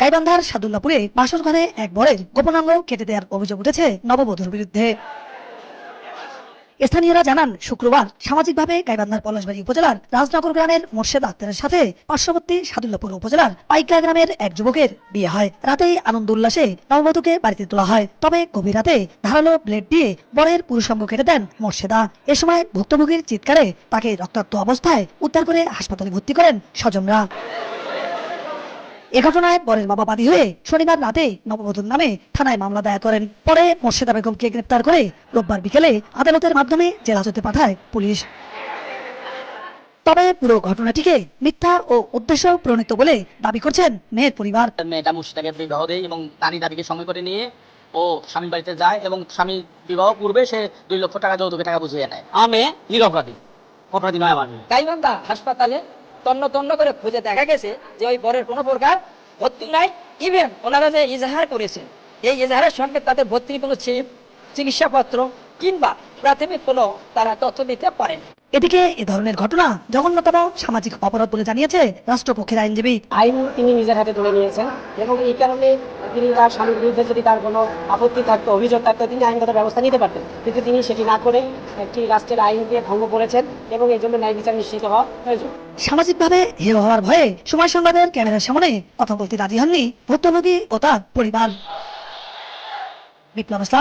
গাইবান্ধার সাদুল্লাপুরে বাসরঘরে এক বরের গোপনাঙ্গ কেটে দেওয়ার অভিযোগ উঠেছে নববধূর বিরুদ্ধে। স্থানীয়রা জানান, শুক্রবার সামাজিকভাবে গাইবান্ধার পলাশবাড়ী উপজেলার রাজনগর গ্রামের মোর্শেদ আক্তারের সাথে পার্শ্ববর্তী সাদুল্লাপুর উপজেলার পাইকা গ্রামের এক যুবকের বিয়ে হয়। রাতেই আনন্দ উল্লাসে নববধূকে বাড়িতে তোলা হয়। তবে গভীর রাতে ধারালো ব্লেড দিয়ে বরের পুরুষাঙ্গ কেটে দেন মোর্শেদা। এ সময় ভুক্তভোগীর চিৎকারে তাকে রক্তাক্ত অবস্থায় উদ্ধার করে হাসপাতালে ভর্তি করেন স্বজনরা। এ ঘটনায় বরের বাবা বাদী হয়ে শনিবার রাতে নববধূর নামে থানায় মামলা দায়ের করেন। পরে মোর্শেদা বেগমকে গ্রেপ্তার করে রোববার বিকেলে আদালতের মাধ্যমে জেল হাজতে পাঠায় পুলিশ। তবে পুরো ঘটনাটিকে মিথ্যা ও উদ্দেশ্য প্রণীত বলে দাবি করছেন মেয়ের পরিবার। মেয়েটা মুর্শিদাকে বিবাহ দেয় এবং নারী দাবিকে সঙ্গে করে নিয়ে ও স্বামীর বাড়িতে যায় এবং স্বামী বিবাহ পূর্বে সে 2 লক্ষ টাকা যৌতুকে টাকা বুঝিয়ে নেয়। আমি নিরপরাধী, অপরাধী নয় আমার। গাইবান্ধা হাসপাতালে তন্ন তন্ন করে খুঁজে দেখা গেছে যে ওই বরের কোনো প্রকার ভর্তি নাই। ইভেন ওনারা যে ইজাহার করেছেন, এই ইজাহারের সঙ্গে তাদের ভর্তির কোনো চিকিৎসাপত্র কিংবা প্রাথমিক কোনো তারা তথ্য দিতে পারেন। এদিকে এ ধরনের ঘটনা জঘন্যতম সামাজিক অপরাধ বলে জানিয়েছে রাষ্ট্রপক্ষের আইনজীবী। আইন তিনি নিজের হাতে তুলে নিয়েছেন এবং এই কারণে তিনি তার স্বামীর বিরুদ্ধে যদি তার কোনো আপত্তি থাকতো, অভিযোগ থাকতো, তিনি আইনগত ব্যবস্থা নিতে পারতেন, কিন্তু তিনি সেটি না করে একটি রাষ্ট্রের আইনকে ভঙ্গ করেছেন এবং এই জন্য ন্যায় বিচার নিশ্চিত হওয়া প্রয়োজন। সামাজিকভাবে হেয় হওয়ার ভয়ে সময় সংবাদের ক্যামেরার সামনে কথা বলতে রাজি হননি ভুক্তভোগী ও তার পরিবার। বিপ্লব ইসলাম।